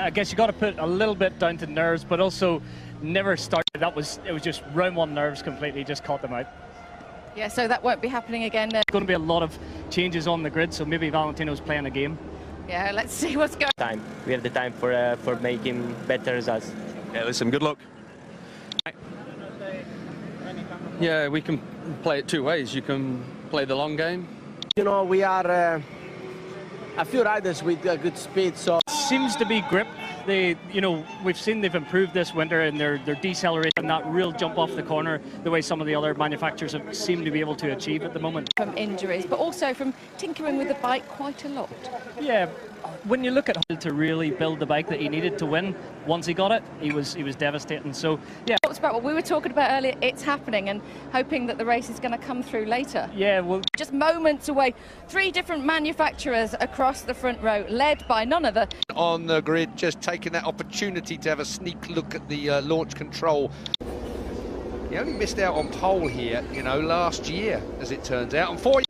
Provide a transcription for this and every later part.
I guess you got to put a little bit down to nerves, but also never started. It was just round one nerves completely, just caught them out. Yeah, so that won't be happening again. There's going to be a lot of changes on the grid, so maybe Valentino's playing a game. Yeah, let's see what's going on. We have the time for making better results. Yeah, listen, good luck. Yeah, we can play it two ways. You can play the long game. You know, we are a few riders with good speed, so Seems to be grip. We've seen they've improved this winter, and they're decelerating that real jump off the corner the way some of the other manufacturers have seemed to be able to achieve at the moment. From injuries, but also from tinkering with the bike quite a lot. Yeah, when you look at Hull to really build the bike that he needed to win, once he got it, he was devastating. So yeah, It's about what we were talking about earlier. It's happening, and hoping that the race is going to come through later. yeah, well, Just moments away, 3 different manufacturers across the front row, led by none other. On the grid, just taking that opportunity to have a sneak look at the launch control. He only missed out on pole here, last year, as it turns out. And 4.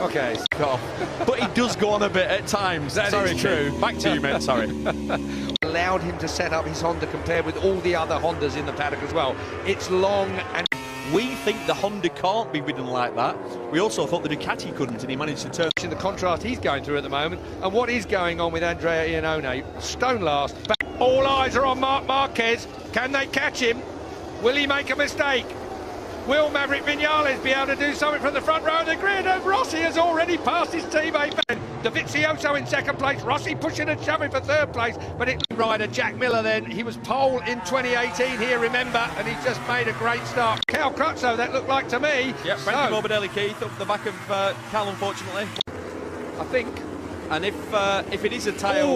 Okay. But he does go on a bit at times. That sorry, is true. Back to you, mate. Sorry. Allowed him to set up his Honda compared with all the other Hondas in the paddock as well. It's long and... We think the Honda can't be ridden like that. We also thought the Ducati couldn't, and he managed to turn. In the contrast he's going through at the moment, and what is going on with Andrea Iannone. Stone last. All eyes are on Marc Marquez. Can they catch him? Will he make a mistake? Will Maverick Viñales be able to do something from the front row of the grid? And Rossi has already passed his teammate. Dovizioso in second place. Rossi pushing and shoving for third place. But it rider Jack Miller then. He was pole in 2018 here, remember, and he's just made a great start. Cal Crutchlow, that looked like to me. Yeah, Frankie Morbidelli, Keith, up the back of Cal, unfortunately. I think. And if it is a tyre,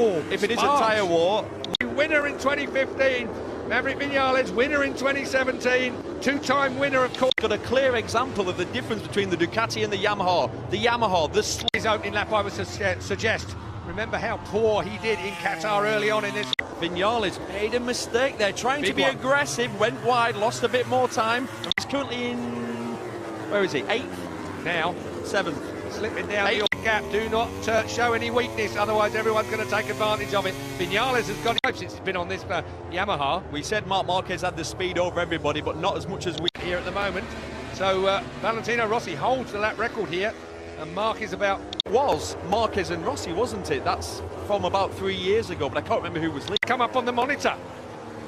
war, Winner in 2015. Maverick Viñales, winner in 2017, 2-time winner, of course. Got a clear example of the difference between the Ducati and the Yamaha. The Yamaha, his opening lap, I would suggest. Remember how poor he did in Qatar early on in this. Viñales made a mistake there, trying to be aggressive, went wide, lost a bit more time. He's currently in, where is he? 8th? Now, 7th. Slipping down the gap. Do not show any weakness, otherwise everyone's going to take advantage of it. Viñales has got it since he's been on this Yamaha. We said Marc Marquez had the speed over everybody, but not as much as we here at the moment. So Valentino Rossi holds the lap record here, and Marc is about... Was Marquez and Rossi, wasn't it? That's from about 3 years ago, but I can't remember who was leading. Come up on the monitor.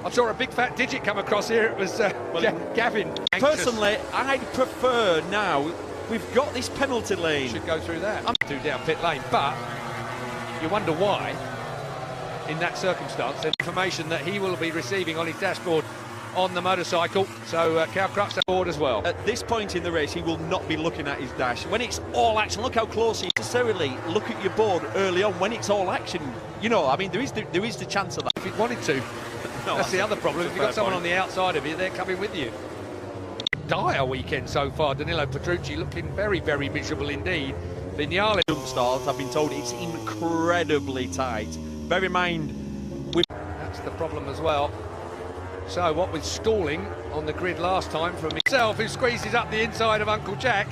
I saw a big fat digit come across here. It was Gavin. Personally, I'd prefer now. We've got this penalty lane. Should go through that. I'm through down pit lane, but you wonder why, in that circumstance, the information that he will be receiving on his dashboard on the motorcycle. So Cal Crutchlow board as well. At this point in the race, he will not be looking at his dash. When it's all action, look how close he necessarily look at your board early on when it's all action. I mean, there is the chance of that. If he wanted to. No, that's the other problem. If you've got someone on the outside of you, they're coming with you. Dire weekend so far. Danilo Petrucci looking very, very miserable indeed. Viñales. Jump starts, I've been told it's incredibly tight. Bear in mind, that's the problem as well. So what with stalling on the grid last time from himself, who squeezes up the inside of Uncle Jack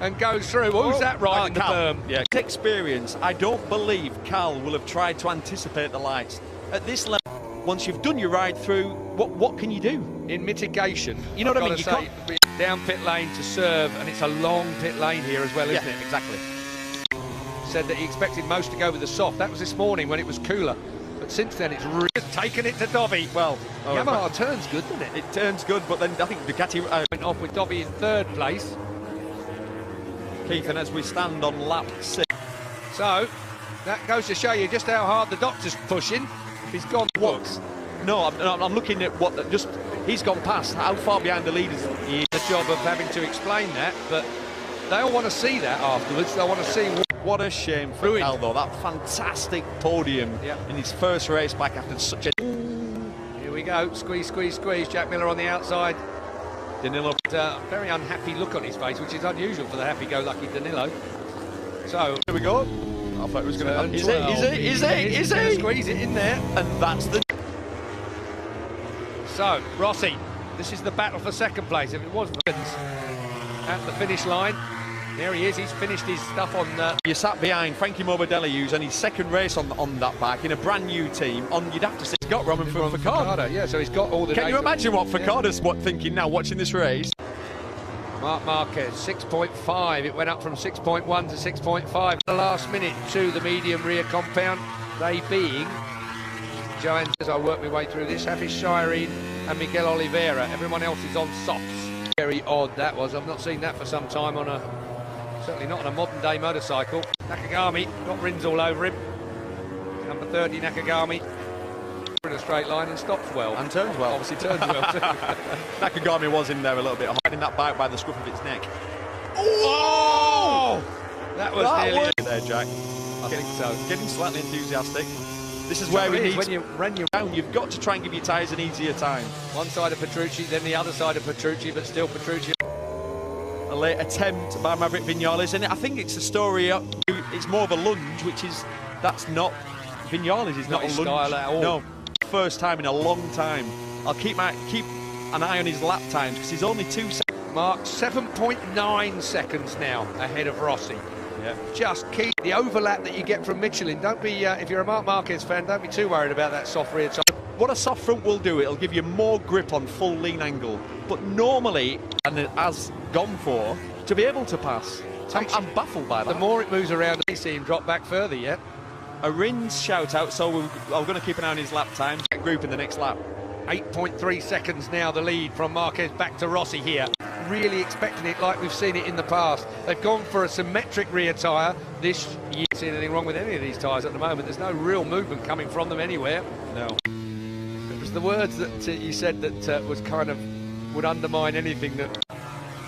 and goes through. Who's that right in the berm? Yeah, experience. I don't believe Cal will have tried to anticipate the lights. At this level, once you've done your ride through, what can you do? In mitigation, you know what I mean? You can't... Down pit lane to serve, and it's a long pit lane here as well, isn't it? Exactly. Said that he expected most to go with the soft. That was this morning when it was cooler. But since then, it's really taken it to Dobby. Well, Yamaha turns good, doesn't it? It turns good, but then I think Ducati went off with Dobby in 3rd place. Keith, and as we stand on lap 6. So, that goes to show you just how hard the doctor's pushing. He's gone once. No, I'm looking at he's gone past. How far behind the leaders? The job of having to explain that, but they'll want to see that afterwards. They'll want to see what a shame for Cal, though. That fantastic podium in his first race back after such a... Here we go. Squeeze, squeeze, squeeze. Jack Miller on the outside. Danilo, very unhappy look on his face, which is unusual for the happy-go-lucky Danilo. So here we go. I thought it was going to... Is it? Squeeze it in there. And that's the... So, Rossi, this is the battle for second place. If it wasn't at the finish line, There he is, he's finished his stuff on... You sat behind Frankie Morbidelli, who's on his second race on that bike in a brand new team. You'd have to say he's got Roman Furcado. Yeah, so he's got all the... Can you imagine what Furcado's thinking now, watching this race? Marc Marquez, 6.5. It went up from 6.1 to 6.5 the last minute to the medium rear compound. They being Joanne, as I work my way through this, Hafiz Shireen and Miguel Oliveira. Everyone else is on softs. Very odd that was. I've not seen that for some time on certainly not on a modern day motorcycle. Nakagami got Rins all over him. Number 30 Nakagami in a straight line and stops well. And turns well. Obviously turns well too. Nakagami was in there a little bit, hiding that bike by the scruff of its neck. Oh! That was nearly there, Jack. I think so. Getting slightly enthusiastic. This is where we need when you run your down. You've got to try and give your tyres an easier time. one side of Petrucci, then the other side of Petrucci, but still Petrucci. A late attempt by Maverick Vinales, and I think it's a story. It's more of a lunge, that's not Vinales. Is not a lunge style at all. No, first time in a long time. I'll keep an eye on his lap times because he's only 2 seconds. Mark 7.9 seconds now ahead of Rossi. Yeah. Just keep the overlap that you get from Michelin. Don't be, if you're a Marc Marquez fan, don't be too worried about that soft rear tire. What a soft front will do, it'll give you more grip on full lean angle. But normally, and it has gone for, to be able to pass. I'm baffled by that. The more it moves around, I see him drop back further yet. A Rins shout out, so I'm going to keep an eye on his lap time. Group in the next lap. 8.3 seconds now the lead from Marquez back to Rossi here. Really expecting it like we've seen it in the past. They've gone for a symmetric rear tyre this year. See anything wrong with any of these tyres at the moment? There's no real movement coming from them anywhere. No. It was the words that you said that was kind of would undermine anything that.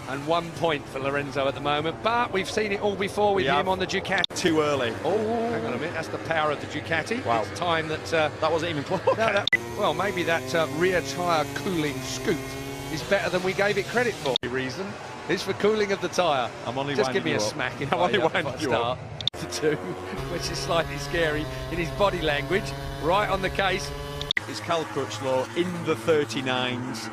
And 1 point for Lorenzo at the moment, but we've seen it all before with him on the Ducati. Too early. Oh, hang on a minute, that's the power of the Ducati. Wow. It's time that... that wasn't even close. No, well, maybe that rear tyre cooling scoop is better than we gave it credit for. The reason is for cooling of the tyre. I'm only just give me a up. smack if I'm only winding you start up. to two, which is slightly scary in his body language. Right on the case. It's Cal Crutchlow in the 39s.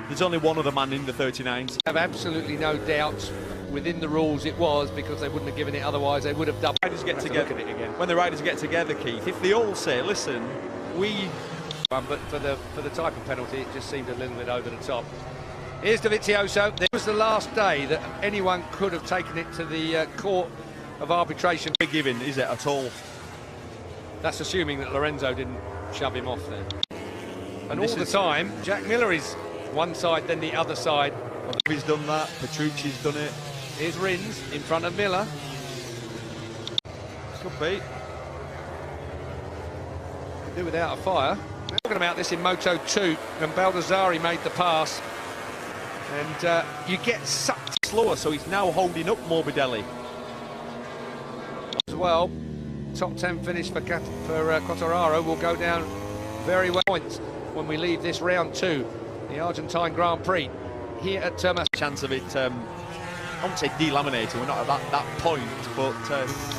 There's only one other man in the 39s. I have absolutely no doubts within the rules it was, because they wouldn't have given it otherwise. They would have done. Riders get together. Look at it again. When the riders get together, Keith, if they all say, listen, we... But for the type of penalty, it just seemed a little bit over the top. Here's Dovizioso. This was the last day that anyone could have taken it to the court of arbitration. Given, is it at all? That's assuming that Lorenzo didn't shove him off there. And all the is... time, Jack Miller is one side, then the other side. He's done that. Petrucci's done it. Here's Rins in front of Miller. Could be. Could do without a fire. Talking about this in Moto 2, and Baldassari made the pass. And you get sucked slower, so he's now holding up Morbidelli. As well, top 10 finish for Quartararo will go down very well points when we leave this round 2, the Argentine Grand Prix, here at Termas. Chance of it, I won't say delaminating, we're not at that point, but...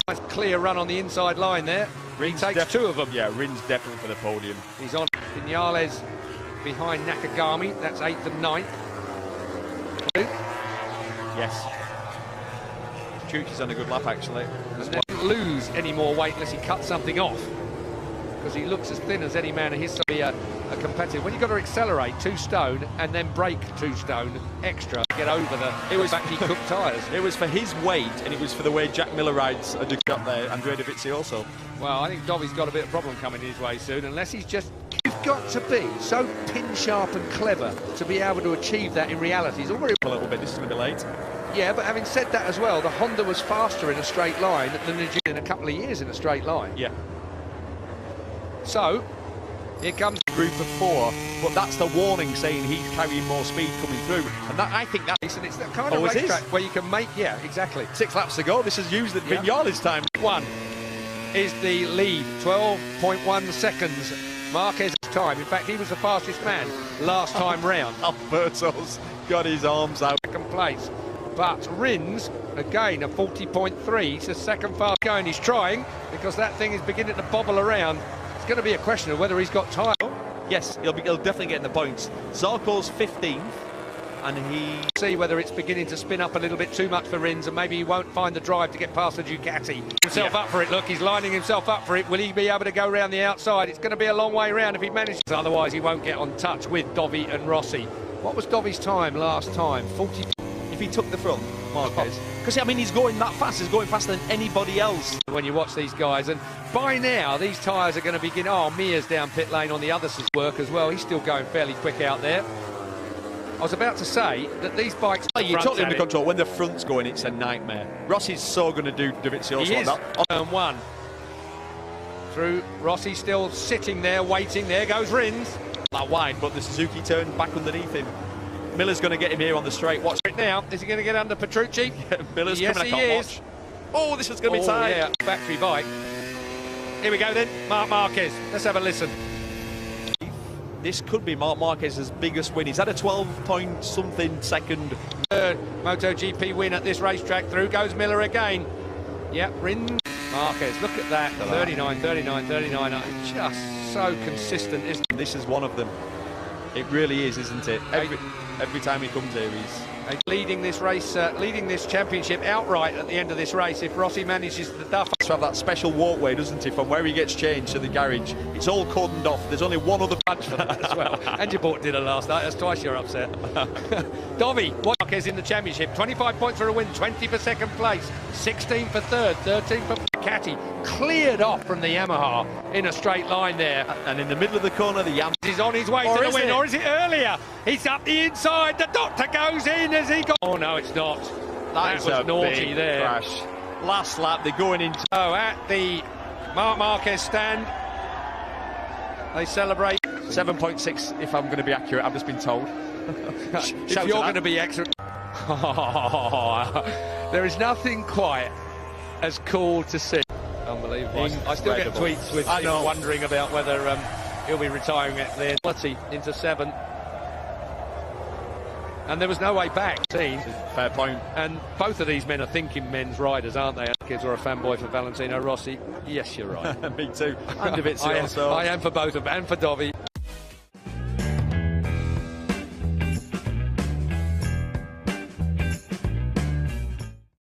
nice clear run on the inside line there. Rins takes 2 of them. Yeah, Rins definitely for the podium. He's on. Vinales behind Nakagami, that's 8th and 9th. Yes. Petrucci's on a good lap, actually. And doesn't lose any more weight unless he cuts something off, because he looks as thin as any man in his be a competitor. When you've got to accelerate 2 stone and then brake 2 stone extra to get over the back cooked tyres. It was for his weight, and it was for the way Jack Miller rides a Ducati there, Andrea Dovizioso. Well, I think Dovi's got a bit of problem coming his way soon, unless he's just... You've got to be so pin-sharp and clever to be able to achieve that in reality. It's already a little bit, this is going to be late. Yeah, but having said that as well, the Honda was faster in a straight line than the G in a couple of years in a straight line. Yeah. So, here comes a group of 4, but that's the warning saying he's carrying more speed coming through. And that, I think that's... And it's that kind of racetrack where you can make... Yeah, exactly. 6 laps to go. This is used at Vinales time. 1 is the lead, 12.1 seconds. Marquez's time. In fact, he was the fastest man last time round. Alberto's got his arms out. Second place. But Rins, again, a 40.3. It's the second fast going. He's trying, because that thing is beginning to bobble around. It's going to be a question of whether he's got time. Yes, he'll definitely get in the points. Zarco's 15th. and he... See whether it's beginning to spin up a little bit too much for Rins, and maybe he won't find the drive to get past the Ducati. Himself up for it, look, he's lining himself up for it. Will he be able to go around the outside? It's going to be a long way round if he manages. Otherwise, he won't get on touch with Dovi and Rossi. What was Dovi's time last time? 40. If he took the front, Marquez. Because, I mean, he's going that fast. He's going faster than anybody else. When you watch these guys, and by now, these tyres are going to begin... Oh, Mia's down pit lane on the other work as well. He's still going fairly quick out there. I was about to say that these bikes... You're totally under control. When the front's going, it's a nightmare. Rossi's so going to do Dovizioso. He is. Turn one. Through, Rossi still sitting there, waiting. There goes Rins. That wide, but the Suzuki turned back underneath him. Miller's going to get him here on the straight. Watch it now. Is he going to get under Petrucci? Miller's yes, coming. he is. Watch. Oh, this is going to be tight. Yeah, factory bike. Here we go then. Marc Marquez. Let's have a listen. This could be Marc Marquez's biggest win. He's had a 12-point-something second. Third MotoGP win at this racetrack. Through goes Miller again. Yep, Rins. Marquez, look at that. 39, 39, 39. Just so consistent, isn't it? This is one of them. It really is, isn't it? Every time he comes here, he's leading this race, leading this championship outright at the end of this race. If Rossi manages to duff, to have that special walkway, doesn't he, from where he gets changed to the garage? It's all cordoned off. There's only one other punch for that as well. And you bought dinner last night. That's twice you're upset. Dovi, Marquez in the championship. 25 points for a win, 20 for second place, 16 for third, 13 for Ducati. Cleared off from the Yamaha in a straight line there. And in the middle of the corner, the Yamaha is on his way to the win. Or is it earlier? He's up the inside. The doctor goes in as he got... Oh, no, it's not. That was naughty there. Crash. Last lap, they're going into... Oh, at the Marc Marquez stand, they celebrate. 7.6, if I'm going to be accurate, I've just been told. If you're going to be excellent... There is nothing quite as cool to see. Unbelievable. I still get tweets with people wondering about whether he'll be retiring at the end. Into 7. And there was no way back. Fair point. And both of these men are thinking men's riders, aren't they? Kids are a fanboy for Valentino Rossi. Yes, you're right. Me too. And Dovizioso. I am for both of them, and for Dovi.